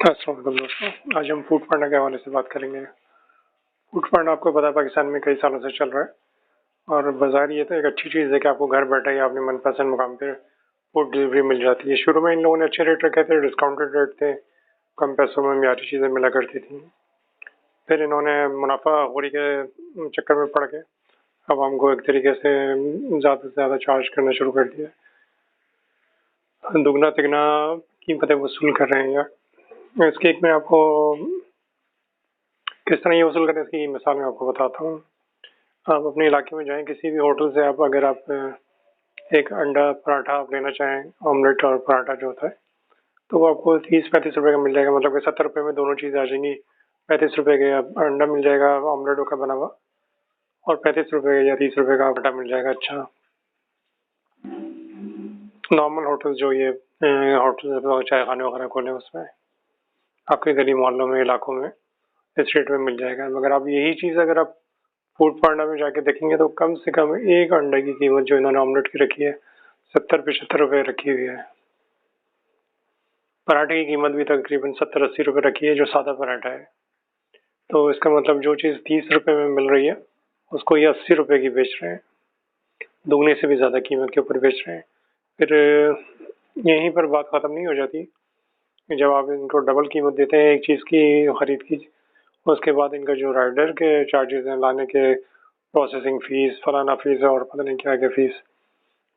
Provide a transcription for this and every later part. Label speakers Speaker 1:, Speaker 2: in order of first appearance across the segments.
Speaker 1: अस्सलाम वालेकुम दोस्तों, आज हम फूड पांडा के हवाले से बात करेंगे। फूड पांडा आपको पता है पाकिस्तान में कई सालों से चल रहा है और बाज़ार ये तो एक अच्छी चीज़ है कि आपको घर बैठे ही अपने मनपसंद मुकाम पे फूड डिलीवरी मिल जाती है। शुरू में इन लोगों ने अच्छे रेट रखे थे, डिस्काउंटेड रेट थे, कम पैसों में म्यारी चीज़ें मिला करती थी। फिर इन्होंने मुनाफाखोरी के चक्कर में पड़ के अब हमको एक तरीके से ज़्यादा से ज़्यादा चार्ज करना शुरू कर दिया, दुगना तिगना कीमतें वसूल कर रहे हैं यार। इसकी एक मैं आपको किस तरह ये वसूल करते हैं इसकी मिसाल मैं आपको बताता हूँ। आप अपने इलाके में जाएं, किसी भी होटल से आप अगर आप एक अंडा पराठा आप लेना चाहें, ऑमलेट और पराठा जो होता है, तो वो आपको 30-35 रुपए का मिल जाएगा। मतलब कि 70 रुपए में दोनों चीज़ें आ जाएंगी। 35 रुपए का अंडा मिल जाएगा ऑमलेटों का बना हुआ, और 35 रुपए या 30 रुपए का पराठा मिल जाएगा। अच्छा, नॉर्मल होटल जो ये होटल चाय खाने वगैरह खोले उसमें आपके गली मोहल्लों में इलाकों में इस रेट में मिल जाएगा। मगर आप यही चीज़ अगर आप फूड पांडा में जाके देखेंगे तो कम से कम एक अंडे की कीमत जो इन्होंने ऑमलेट की रखी है 70-75 रुपए रखी हुई है। पराठे की कीमत भी तकरीबन 70-80 रुपए रखी है जो सादा पराठा है। तो इसका मतलब जो चीज़ 30 रुपए में मिल रही है उसको ये 80 रुपए की बेच रहे हैं, दुगने से भी ज़्यादा कीमत के ऊपर बेच रहे हैं। फिर यहीं पर बात ख़त्म नहीं हो जाती। जब आप इनको डबल कीमत देते हैं एक चीज़ की खरीद की, उसके बाद इनका जो राइडर के चार्जेस हैं, लाने के प्रोसेसिंग फीस, फलाना फीस और पता नहीं क्या क्या फीस,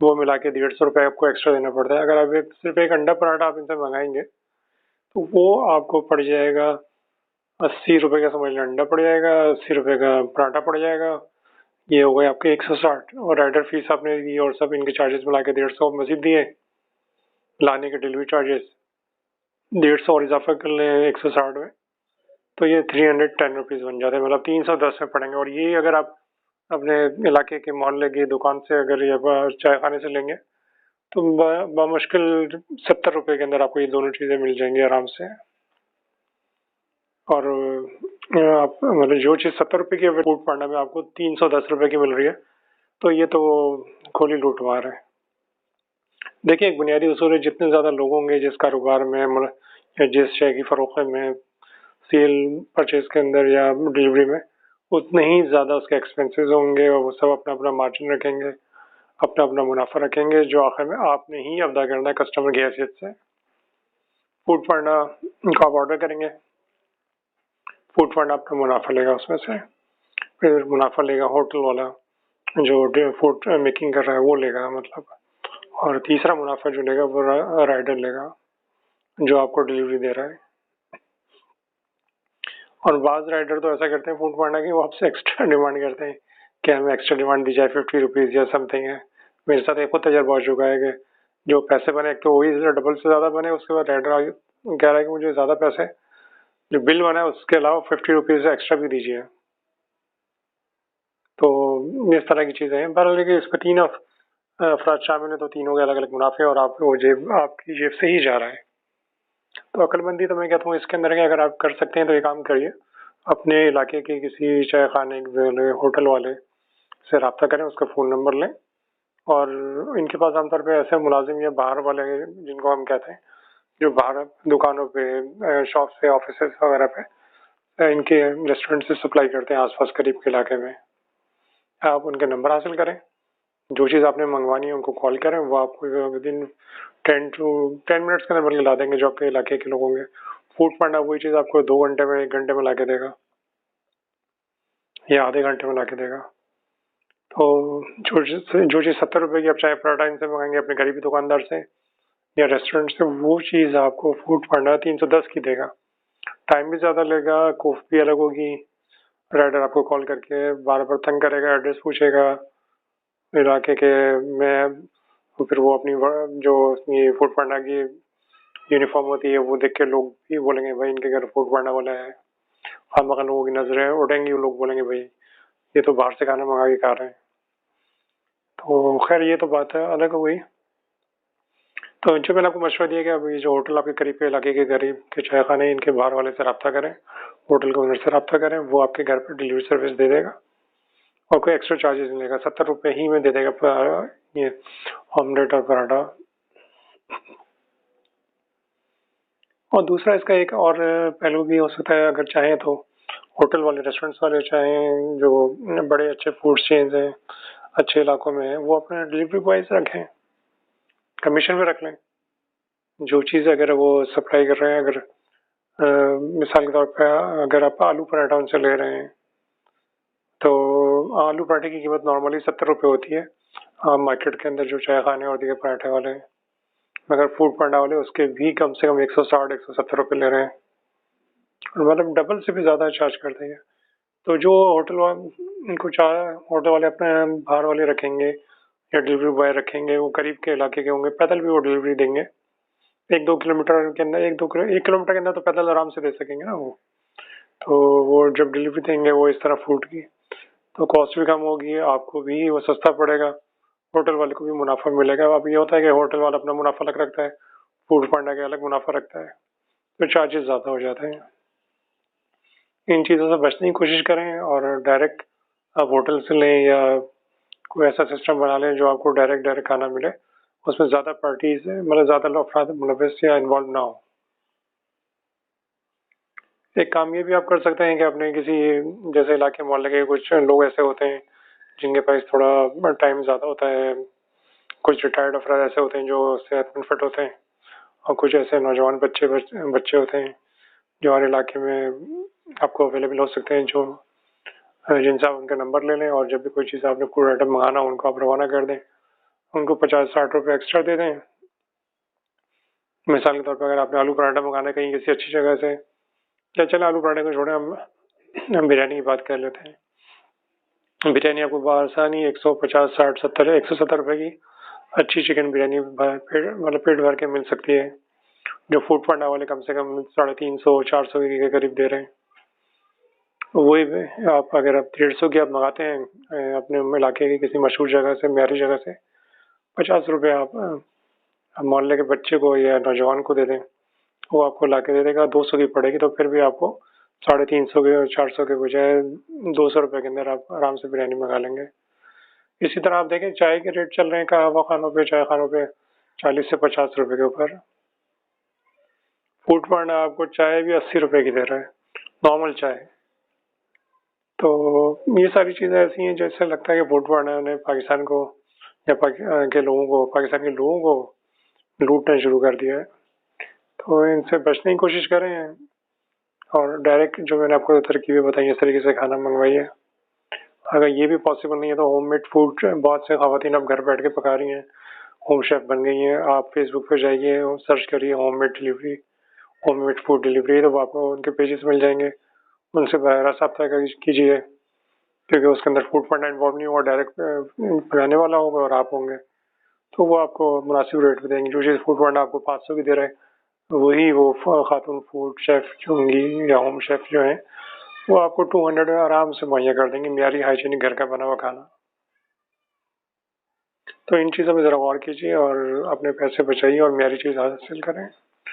Speaker 1: वो मिला के 150 रुपये आपको एक्स्ट्रा देना पड़ता है। अगर आप सिर्फ एक अंडा पराठा आप इनसे मंगाएंगे तो वो आपको पड़ जाएगा 80 रुपये का, समझ लें अंडा पड़ जाएगा, 80 रुपये का पराठा पड़ जाएगा। ये हो गए आपके 160, और राइडर फीस आपने दी और सब इनके चार्जेस मिला के 150 मजीद दिए, लाने के डिलीवरी चार्जेस 150 और इजाफा कर लें 160 में, तो ये 310 रुपीज़ बन जाते हैं। मतलब 310 में पड़ेंगे। और ये अगर आप अपने इलाके के मोहल्ले की दुकान से अगर ये चाय खाने से लेंगे तो बमुश्किल 70 रुपए के अंदर आपको ये दोनों चीज़ें मिल जाएंगी आराम से। और आप मतलब जो चीज़ 70 रुपए की फूड पांडा में आपको 310 रुपए की मिल रही है, तो ये तो खोली लूटमार है। देखिए, एक बुनियादी उसूल है, जितने ज़्यादा लोग होंगे जिस कारोबार में या जिस शय की फरोख्त में, सेल परचेज के अंदर या डिलीवरी में, उतने ही ज़्यादा उसके एक्सपेंसेस होंगे और वो सब अपना अपना मार्जिन रखेंगे, अपना अपना मुनाफा रखेंगे, जो आखिर में आपने ही अदा करना है कस्टमर की हैसियत से। फूड पांडा का आप ऑर्डर करेंगे, फूड पांडा अपना मुनाफा लेगा उसमें से, फिर मुनाफा लेगा होटल वाला जो फूड मेकिंग कर रहा है वो लेगा, मतलब, और तीसरा मुनाफा जो लेगा वो राइडर लेगा जो आपको डिलीवरी दे रहा है। और बाज़ राइडर तो ऐसा करते हैं फूड पांडा की, वो आपसे एक्स्ट्रा डिमांड करते हैं कि हमें एक्स्ट्रा डिमांड दी जाए, 50 रुपीज़ या समथिंग है। मेरे साथ एक और तजर्बा हो चुका है कि जो पैसे बने एक तो वही डबल से ज़्यादा बने, उसके बाद राइडर कह रहा है कि मुझे ज़्यादा पैसे, जो बिल बना है उसके अलावा 50 रुपीज़ एक्स्ट्रा भी दीजिए। तो इस तरह की चीज़ें हैं। बहरहाल देखिए, इसमें तीन अफराद शामिल हैं तो तीनों के अलग अलग मुनाफे और आप वो आपकी जेब से ही जा रहा है। तो अक्लमंदी तो मैं कहता हूँ इसके अंदर कि अगर आप कर सकते हैं तो ये काम करिए, अपने इलाके के किसी चाय खाने वाले होटल वाले से रब्ता करें, उसका फ़ोन नंबर लें, और इनके पास आमतौर पे ऐसे मुलाजिम या बाहर वाले जिनको हम कहते हैं, जो बाहर दुकानों पे, शॉप से, ऑफिस वगैरह पे इनके रेस्टोरेंट से सप्लाई करते हैं आसपास करीब के इलाके में। आप उनके नंबर हासिल करें, जो चीज़ आपने मंगवानी है उनको कॉल करें, वो आपको विदिन 10 मिनट्स के अंदर बल्कि ला देंगे जो आपके इलाके के लोग होंगे। फूड पांडा वही चीज़ आपको 2 घंटे में, 1 घंटे में ला के देगा या आधे घंटे में ला के देगा। तो जो चीज़ 70 रुपए की आप चाहे पराठा इनसे मंगाएंगे अपने गरीबी दुकानदार से या रेस्टोरेंट से, वो चीज़ आपको फूड पांडा 310 की देगा। टाइम भी ज़्यादा लेगा, कॉस्ट भी अलग होगी। राइडर आपको कॉल करके बार बार तंग करेगा, एड्रेस पूछेगा इलाके के में, तो फिर वो अपनी जो ये फूड पांडा की यूनिफॉर्म होती है वो देख के लोग भी बोलेंगे भाई इनके घर फूड पांडा वाला है। हम मकान लोगों की नजरें उठेंगी, वो लोग बोलेंगे भाई ये तो बाहर से खाना मंगा के खा रहे हैं। तो खैर ये तो बात है अलग हो गई। तो जो मैंने आपको मशवरा दिया कि अब ये जो होटल आपके करीब के इलाके के करीब के चाय खाने, इनके बाहर वाले से रब्ता करें, होटल के ओनर से रब्ता करें, वो आपके घर पर डिलीवरी सर्विस दे देगा और कोई एक्स्ट्रा चार्जेस नहीं लेगा, 70 रुपये ही में दे देगा ये ऑमलेट और पराठा। और दूसरा इसका एक और पहलू भी हो सकता है, अगर चाहें तो होटल वाले, रेस्टोरेंट्स वाले चाहें, जो बड़े अच्छे फूड चेन्स हैं, अच्छे इलाकों में हैं, वो अपना डिलीवरी बॉयज रखें, कमीशन में रख लें। जो चीज़ अगर वो सप्लाई कर रहे हैं, अगर मिसाल के तौर पे अगर आप आलू पराठा उनसे ले रहे हैं, तो आलू पराठे की कीमत नॉर्मली 70 रुपये होती है मार्केट के अंदर, जो चाय खाने और दिए पराठे वाले हैं। मगर फूड पांडा वाले उसके भी कम से कम 160-170 रुपये ले रहे हैं, मतलब डबल से भी ज़्यादा चार्ज करते हैं। तो जो होटल वाले इनको होटल वाले अपने बाहर वाले रखेंगे या डिलीवरी बॉय रखेंगे, वो करीब के इलाके के होंगे, पैदल भी वो डिलीवरी देंगे। 1-2 किलोमीटर के अंदर, 1 किलोमीटर के अंदर तो पैदल आराम से दे सकेंगे ना वो। तो वो जब डिलीवरी देंगे वो इस तरह फूड की, तो कॉस्ट भी कम होगी, आपको भी वो सस्ता पड़ेगा, होटल वाले को भी मुनाफा मिलेगा। अब ये होता है कि होटल वाला अपना मुनाफा अलग रखता है, फूड पांडा का अलग मुनाफा रखता है, तो चार्जेस ज़्यादा हो जाते हैं। इन चीज़ों से बचने की कोशिश करें और डायरेक्ट आप होटल से लें या कोई ऐसा सिस्टम बना लें जो आपको डायरेक्ट खाना मिले, उसमें ज़्यादा पार्टीज मतलब ज़्यादा अफराद मुलव्वस या इन्वॉल्व ना हो। एक काम ये भी आप कर सकते हैं कि अपने किसी जैसे इलाके मोहल्ले के कुछ लोग ऐसे होते हैं जिनके पास थोड़ा टाइम ज़्यादा होता है, कुछ रिटायर्ड अफराद ऐसे होते हैं जो सेहतमंद फिट होते हैं, और कुछ ऐसे नौजवान बच्चे होते हैं जो हर इलाके में आपको अवेलेबल हो सकते हैं, जो जिनसे आप उनका नंबर ले लें और जब भी कोई चीज़ आपने फूड आइटम मंगाना हो उनको आप रवाना कर दें, उनको 50-60 रुपये एक्स्ट्रा दे दें। मिसाल के तौर पर अगर आपने आलू पराठा मंगाना है कहीं किसी अच्छी जगह से, या चले आलू पराठे को छोड़ें, हम बिरयानी की बात कर लेते हैं। बिरयानी आपको बाहर से आनी 150, 60, 70, 170 रुपये की अच्छी चिकन बिरयानी मतलब पेट भर के मिल सकती है, जो फूड पांडा वाले कम से कम 350-400 के करीब दे रहे हैं। वही आप अगर आप 150 की आप मंगाते हैं अपने इलाके की किसी मशहूर जगह से, म्यारी जगह से, 50 रुपये आप मोहल्ले के बच्चे को या नौजवान को दे दें, वो आपको ला के दे देगा। 200 की पड़ेगी तो फिर भी आपको 350 के और 400 के बजाय 200 रुपये के अंदर आप आराम से बिरयानी मंगा लेंगे। इसी तरह आप देखें चाय के रेट चल रहे हैं कहवा खानों पे, चाय खानों पे 40 से 50 रुपये के ऊपर। फूड पांडा आपको चाय भी 80 रुपये की दे रहा है, नॉर्मल चाय। तो ये सारी चीज़ें ऐसी हैं जैसे लगता है कि फूड पांडा ने पाकिस्तान को या पाकिस्तान के लोगों को लूटना शुरू कर दिया है। तो इनसे बचने की कोशिश करें और डायरेक्ट जो मैंने आपको तरकीबें बताई इस तरीके से खाना मंगवाइए। अगर ये भी पॉसिबल नहीं है तो होममेड फूड बहुत से ख़वातीन अब घर बैठ के पका रही हैं, होम शेफ बन गई हैं। आप फेसबुक पे जाइए और सर्च करिए होममेड फूड डिलीवरी, तो आपको उनके पेजेस मिल जाएंगे, उनसे बराह रास्त रब्ता कीजिए, क्योंकि उसके अंदर फूड पांडा इन्वॉल्व नहीं होगा, डायरेक्ट बनाने वाला होगा और आप होंगे, तो वो आपको मुनासिब रेट पे देंगे। जो चीज़ फूड पांडा आपको 500 की दे रहे हैं, वही वो खातून फूड शेफ जो होंगी या होम शेफ जो हैं, वो आपको 200 में आराम से मुहैया कर देंगे, म्यारी हाइजीनिक घर का बना हुआ खाना। तो इन चीज़ों में ज़रा गौर कीजिए और अपने पैसे बचाइए और म्यारी चीज़ हासिल करें।